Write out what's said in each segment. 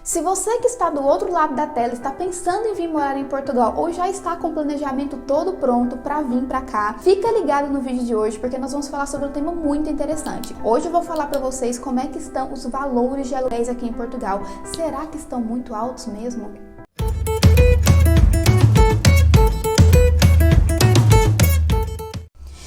Se você que está do outro lado da tela está pensando em vir morar em Portugal ou já está com o planejamento todo pronto para vir para cá, fica ligado no vídeo de hoje porque nós vamos falar sobre um tema muito interessante. Hoje eu vou falar para vocês como é que estão os valores de aluguéis aqui em Portugal. Será que estão muito altos mesmo?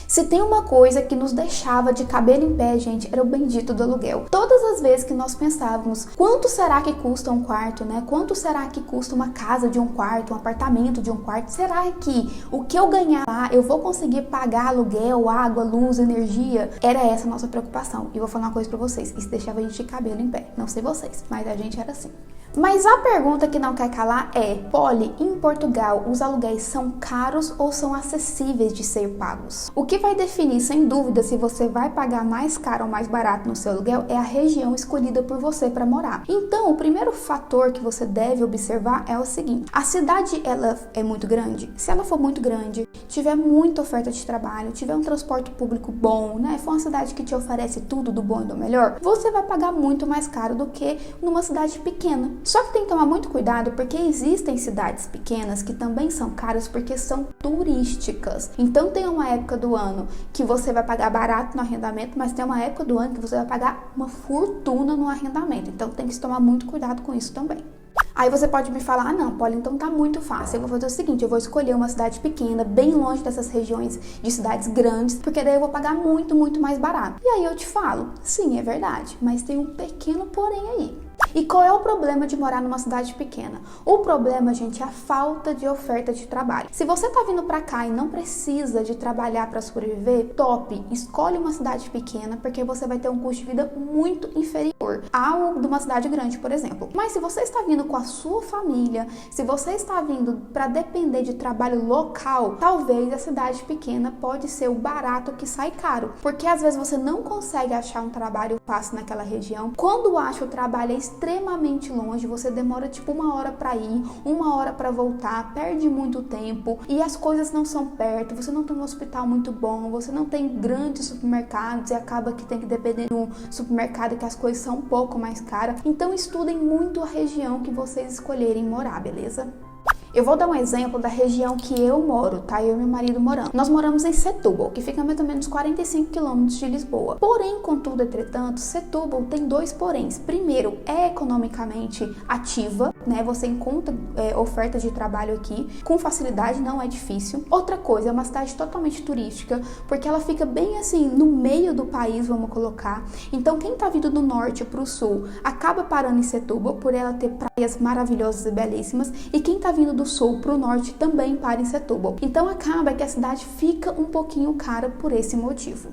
Se tem uma coisa que nos deixava de cabelo em pé, gente, era o bendito do aluguel. Todas as vezes que nós pensávamos, quanto será que custa um quarto, né? Quanto será que custa uma casa de um quarto, um apartamento de um quarto? Será que o que eu ganhar lá, eu vou conseguir pagar aluguel, água, luz, energia? Era essa a nossa preocupação. E eu vou falar uma coisa pra vocês, isso deixava a gente de cabelo em pé. Não sei vocês, mas a gente era assim. Mas a pergunta que não quer calar é, Polly, em Portugal, os aluguéis são caros ou são acessíveis de ser pagos? O que vai definir, sem dúvida, se você vai pagar mais caro ou mais barato no seu aluguel é a região escolhida por você para morar. Então, o primeiro fator que você deve observar é o seguinte, a cidade, ela é muito grande? Se ela for muito grande, tiver muita oferta de trabalho, tiver um transporte público bom, né, for uma cidade que te oferece tudo do bom e do melhor, você vai pagar muito mais caro do que numa cidade pequena. Só que tem que tomar muito cuidado porque existem cidades pequenas que também são caras porque são turísticas. Então tem uma época do ano que você vai pagar barato no arrendamento, mas tem uma época do ano que você vai pagar uma fortuna no arrendamento. Então tem que se tomar muito cuidado com isso também. Aí você pode me falar, ah não, Polly, então tá muito fácil, eu vou fazer o seguinte, eu vou escolher uma cidade pequena, bem longe dessas regiões de cidades grandes, porque daí eu vou pagar muito, muito mais barato. E aí eu te falo, sim, é verdade, mas tem um pequeno porém aí. E qual é o problema de morar numa cidade pequena? O problema, gente, é a falta de oferta de trabalho. Se você tá vindo pra cá e não precisa de trabalhar para sobreviver, top, escolhe uma cidade pequena, porque você vai ter um custo de vida muito inferior ao de uma cidade grande, por exemplo. Mas se você está vindo com a sua família, se você está vindo para depender de trabalho local, talvez a cidade pequena pode ser o barato que sai caro, porque às vezes você não consegue achar um trabalho fácil naquela região. Quando acha o trabalho é extremamente longe, você demora tipo 1 hora para ir, 1 hora para voltar, perde muito tempo e as coisas não são perto, você não tem um hospital muito bom, você não tem grandes supermercados e acaba que tem que depender de um supermercado que as coisas são um pouco mais caras. Então estudem muito a região que vocês escolherem morar, beleza? Eu vou dar um exemplo da região que eu moro, tá? Eu e meu marido moramos. Nós moramos em Setúbal, que fica mais ou menos 45 quilômetros de Lisboa. Porém, contudo, entretanto, Setúbal tem 2 poréns. Primeiro, é economicamente ativa, né? Você encontra ofertas de trabalho aqui com facilidade, não é difícil. Outra coisa, é uma cidade totalmente turística, porque ela fica bem assim, no meio do país, vamos colocar. Então, quem tá vindo do norte pro sul, acaba parando em Setúbal, por ela ter praias maravilhosas e belíssimas. E quem tá vindo do sul para o norte também para em Setúbal. Então acaba que a cidade fica um pouquinho cara por esse motivo.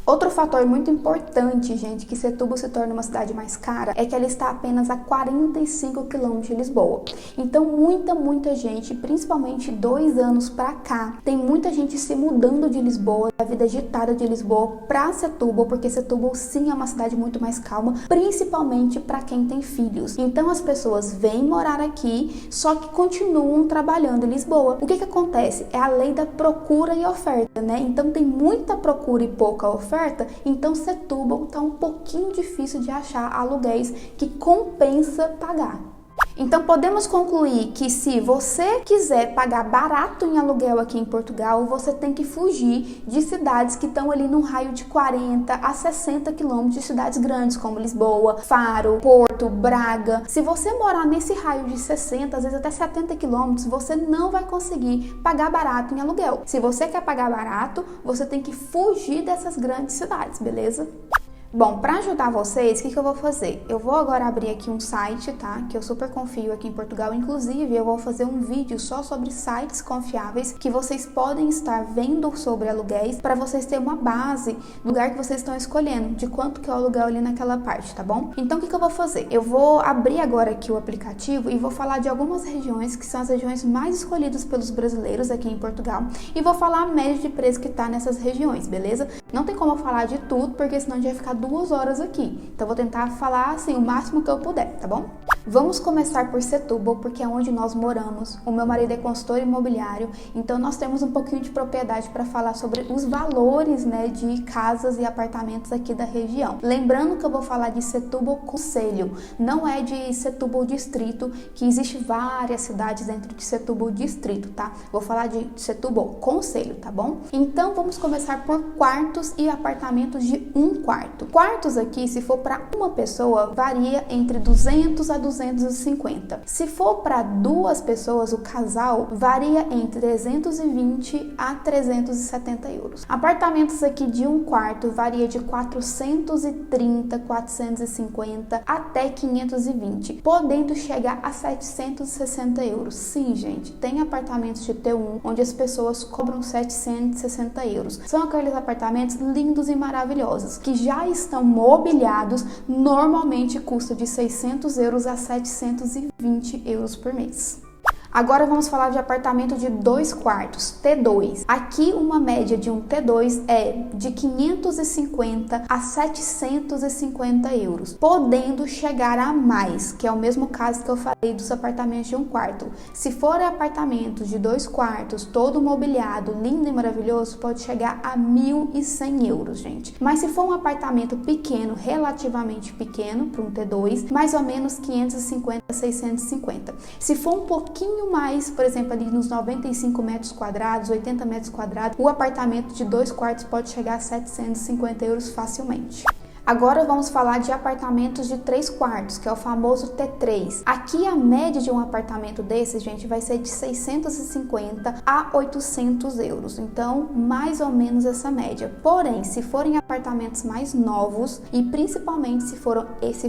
Outro fator muito importante, gente, que Setúbal se torna uma cidade mais cara é que ela está apenas a 45 quilômetros de Lisboa. Então muita gente, principalmente 2 anos pra cá, tem muita gente se mudando de Lisboa, da vida agitada de Lisboa pra Setúbal, porque Setúbal sim é uma cidade muito mais calma, principalmente para quem tem filhos. Então as pessoas vêm morar aqui, só que continuam trabalhando em Lisboa. O que acontece? É a lei da procura e oferta, né? Então tem muita procura e pouca oferta, então Setúbal tá um pouquinho difícil de achar aluguéis que compensa pagar. Então podemos concluir que se você quiser pagar barato em aluguel aqui em Portugal, você tem que fugir de cidades que estão ali num raio de 40 a 60 quilômetros de cidades grandes como Lisboa, Faro, Porto, Braga. Se você morar nesse raio de 60, às vezes até 70 quilômetros, você não vai conseguir pagar barato em aluguel. Se você quer pagar barato, você tem que fugir dessas grandes cidades, beleza? Bom, para ajudar vocês, o que eu vou fazer? Eu vou agora abrir aqui um site, tá? Que eu super confio aqui em Portugal. Inclusive, eu vou fazer um vídeo só sobre sites confiáveis que vocês podem estar vendo sobre aluguéis para vocês terem uma base do lugar que vocês estão escolhendo, de quanto que é o aluguel ali naquela parte, tá bom? Então, o que eu vou fazer? Eu vou abrir agora aqui o aplicativo e vou falar de algumas regiões que são as regiões mais escolhidas pelos brasileiros aqui em Portugal e vou falar a média de preço que tá nessas regiões, beleza? Não tem como eu falar de tudo, porque senão a gente vai ficar 2 horas aqui. Então, vou tentar falar assim o máximo que eu puder, tá bom? Vamos começar por Setúbal, porque é onde nós moramos. O meu marido é consultor imobiliário, então nós temos um pouquinho de propriedade para falar sobre os valores, né, de casas e apartamentos aqui da região. Lembrando que eu vou falar de Setúbal Concelho, não é de Setúbal Distrito, que existe várias cidades dentro de Setúbal Distrito, tá? Vou falar de Setúbal Concelho, tá bom? Então vamos começar por quartos e apartamentos de 1 quarto. Quartos aqui, se for para uma pessoa, varia entre 200 a 250. Se for para 2 pessoas, o casal, varia entre 320 a 370 euros. Apartamentos aqui de 1 quarto varia de 430, 450 até 520, podendo chegar a 760 euros. Sim, gente, tem apartamentos de T1 onde as pessoas cobram 760 euros. São aqueles apartamentos lindos e maravilhosos que já estão mobiliados, normalmente custa de 600 euros a 720 euros por mês. Agora vamos falar de apartamento de 2 quartos, T2. Aqui uma média de um T2 é de 550 a 750 euros, podendo chegar a mais, que é o mesmo caso que eu falei dos apartamentos de 1 quarto. Se for apartamento de 2 quartos, todo mobiliado, lindo e maravilhoso, pode chegar a 1.100 euros, gente. Mas se for um apartamento pequeno, relativamente pequeno, para um T2, mais ou menos 550 a 650. Se for um pouquinho mais, por exemplo, ali nos 95 metros quadrados, 80 metros quadrados, o apartamento de 2 quartos pode chegar a 750 euros facilmente. Agora vamos falar de apartamentos de 3 quartos, que é o famoso T3. Aqui a média de um apartamento desses, gente, vai ser de 650 a 800 euros. Então, mais ou menos essa média. Porém, se forem apartamentos mais novos e principalmente se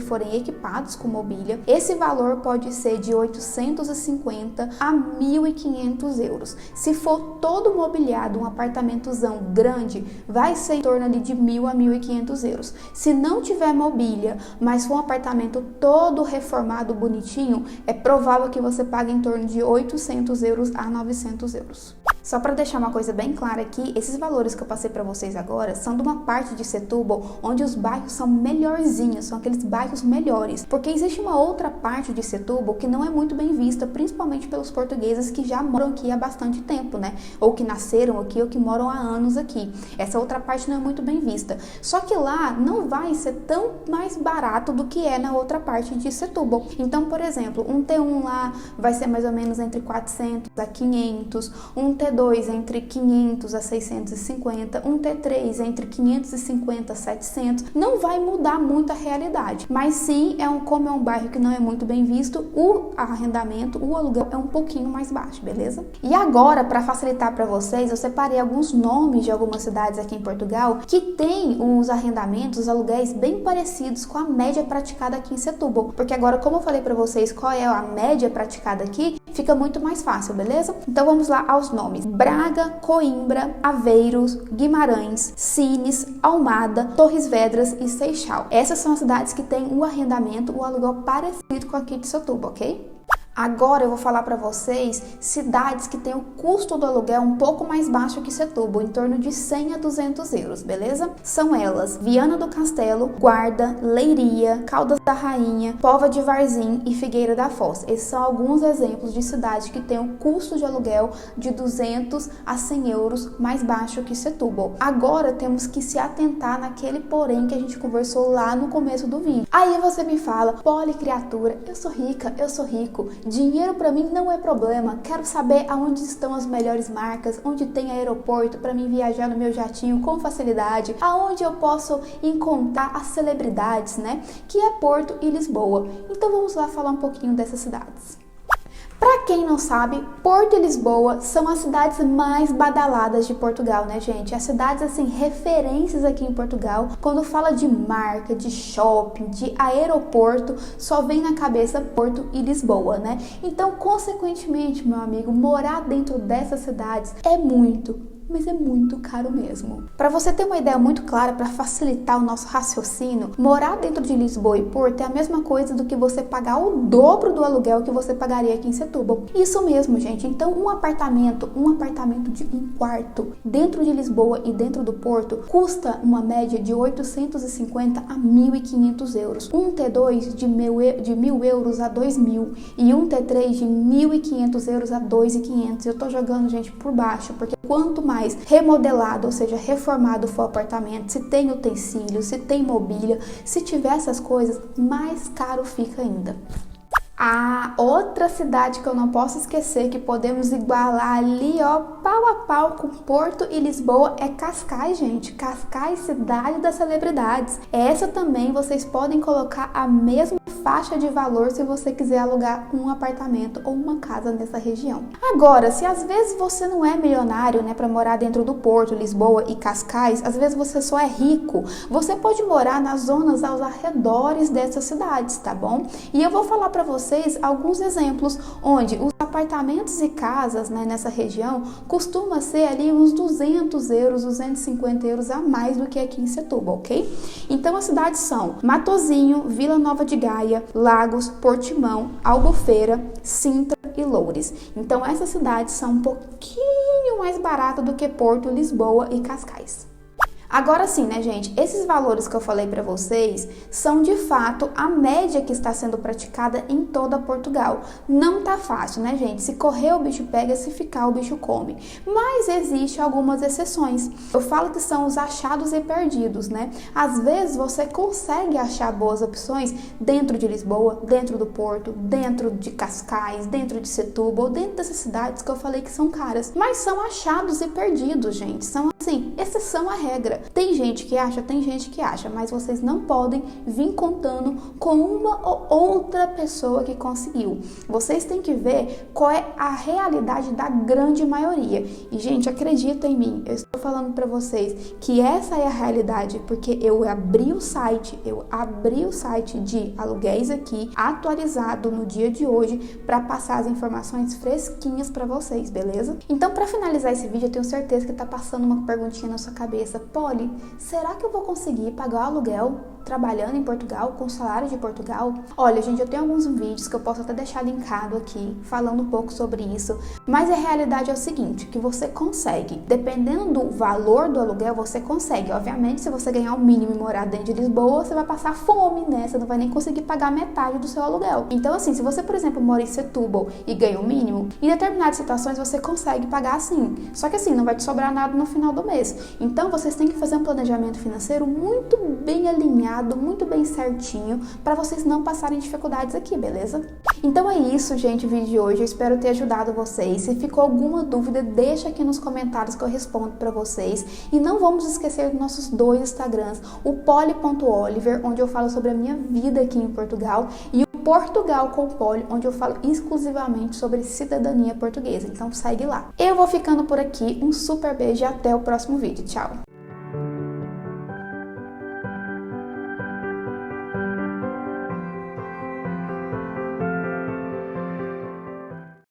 forem equipados com mobília, esse valor pode ser de 850 a 1.500 euros. Se for todo mobiliado, um apartamentozão grande, vai ser em torno ali de 1.000 a 1.500 euros. Se não tiver mobília, mas for um apartamento todo reformado, bonitinho, é provável que você pague em torno de 800 euros a 900 euros. Só para deixar uma coisa bem clara aqui, esses valores que eu passei para vocês agora são de uma parte de Setúbal onde os bairros são melhorzinhos, são aqueles bairros melhores. Porque existe uma outra parte de Setúbal que não é muito bem vista, principalmente pelos portugueses que já moram aqui há bastante tempo, né? Ou que nasceram aqui ou que moram há anos aqui. Essa outra parte não é muito bem vista. Só que lá não vai ser tão mais barato do que é na outra parte de Setúbal. Então, por exemplo, um T1 lá vai ser mais ou menos entre 400 a 500, um T2 entre 500 a 650, um T3 entre 550 a 700, não vai mudar muito a realidade, mas sim, como é um bairro que não é muito bem visto, o arrendamento, o aluguel é um pouquinho mais baixo, beleza? E agora, para facilitar para vocês, eu separei alguns nomes de algumas cidades aqui em Portugal que tem os arrendamentos, os aluguéis bem parecidos com a média praticada aqui em Setúbal, porque agora, como eu falei para vocês qual é a média praticada aqui, fica muito mais fácil, beleza? Então vamos lá aos nomes: Braga, Coimbra, Aveiros, Guimarães, Sines, Almada, Torres Vedras e Seixal. Essas são as cidades que têm um arrendamento, o aluguel parecido com aqui de Setúbal, ok? Agora eu vou falar para vocês cidades que têm o custo do aluguel um pouco mais baixo que Setúbal, em torno de 100 a 200 euros, beleza? São elas: Viana do Castelo, Guarda, Leiria, Caldas da Rainha, Póvoa de Varzim e Figueira da Foz. Esses são alguns exemplos de cidades que têm o custo de aluguel de 200 a 100 euros mais baixo que Setúbal. Agora temos que se atentar naquele porém que a gente conversou lá no começo do vídeo. Aí você me fala: Polly, criatura, eu sou rica, eu sou rico. Dinheiro para mim não é problema. Quero saber aonde estão as melhores marcas, onde tem aeroporto para mim viajar no meu jatinho com facilidade, aonde eu posso encontrar as celebridades, né? Que é Porto e Lisboa. Então vamos lá falar um pouquinho dessas cidades. Para quem não sabe, Porto e Lisboa são as cidades mais badaladas de Portugal, né, gente? As cidades, assim, referências aqui em Portugal. Quando fala de marca, de shopping, de aeroporto, só vem na cabeça Porto e Lisboa, né? Então, consequentemente, meu amigo, morar dentro dessas cidades é muito, mas é muito caro mesmo. Para você ter uma ideia muito clara, para facilitar o nosso raciocínio, morar dentro de Lisboa e Porto é a mesma coisa do que você pagar o dobro do aluguel que você pagaria aqui em Setúbal. Isso mesmo, gente. Então, um apartamento de um quarto dentro de Lisboa e dentro do Porto custa uma média de 850 a 1.500 euros. Um T2 de 1.000 euros a 2.000 e um T3 de 1.500 euros a 2.500. Eu tô jogando, gente, por baixo, porque quanto mais remodelado, ou seja, reformado for o apartamento, se tem utensílios, se tem mobília, se tiver essas coisas, mais caro fica ainda. A outra cidade que eu não posso esquecer, que podemos igualar ali, ó, pau a pau com Porto e Lisboa, é Cascais, gente. Cascais, cidade das celebridades. Essa também vocês podem colocar a mesma faixa de valor se você quiser alugar um apartamento ou uma casa nessa região. Agora, se às vezes você não é milionário, né, para morar dentro do Porto, Lisboa e Cascais, às vezes você só é rico, você pode morar nas zonas aos arredores dessas cidades, tá bom? E eu vou falar para vocês alguns exemplos onde os apartamentos e casas, né, nessa região costuma ser ali uns 200 euros, 250 euros a mais do que aqui em Setúbal, ok? Então as cidades são Matosinho, Vila Nova de Gaia, Lagos, Portimão, Albufeira, Sintra e Loures. Então essas cidades são um pouquinho mais baratas do que Porto, Lisboa e Cascais. Agora sim, né, gente? Esses valores que eu falei para vocês são de fato a média que está sendo praticada em toda Portugal. Não tá fácil, né, gente? Se correr o bicho pega, se ficar o bicho come. Mas existem algumas exceções. Eu falo que são os achados e perdidos, né? Às vezes você consegue achar boas opções dentro de Lisboa, dentro do Porto, dentro de Cascais, dentro de Setúbal, dentro dessas cidades que eu falei que são caras. Mas são achados e perdidos, gente. São assim, exceção à regra. Tem gente que acha, mas vocês não podem vir contando com uma ou outra pessoa que conseguiu. Vocês têm que ver qual é a realidade da grande maioria. E, gente, acredita em mim, eu estou falando para vocês que essa é a realidade, porque eu abri o site de aluguéis aqui, atualizado no dia de hoje, para passar as informações fresquinhas para vocês, beleza? Então, para finalizar esse vídeo, eu tenho certeza que tá passando uma perguntinha na sua cabeça. Polly, será que eu vou conseguir pagar o aluguel trabalhando em Portugal, com salário de Portugal? Olha, gente, eu tenho alguns vídeos que eu posso até deixar linkado aqui, falando um pouco sobre isso, mas a realidade é o seguinte, que você consegue, dependendo do valor do aluguel, você consegue. Obviamente, se você ganhar o mínimo e morar dentro de Lisboa, você vai passar fome, né? Você não vai nem conseguir pagar metade do seu aluguel. Então, assim, se você, por exemplo, mora em Setúbal e ganha o mínimo, em determinadas situações você consegue pagar sim. Só que assim, não vai te sobrar nada no final do mês. Então, vocês têm que fazer um planejamento financeiro muito bem alinhado, muito bem certinho, para vocês não passarem dificuldades aqui, beleza? Então é isso, gente, o vídeo de hoje. Eu espero ter ajudado vocês. Se ficou alguma dúvida, deixa aqui nos comentários que eu respondo para vocês. E não vamos esquecer dos nossos dois Instagrams, o polly.oliver, onde eu falo sobre a minha vida aqui em Portugal, e o Portugal com Polly, onde eu falo exclusivamente sobre cidadania portuguesa. Então segue lá. Eu vou ficando por aqui. Um super beijo e até o próximo vídeo. Tchau!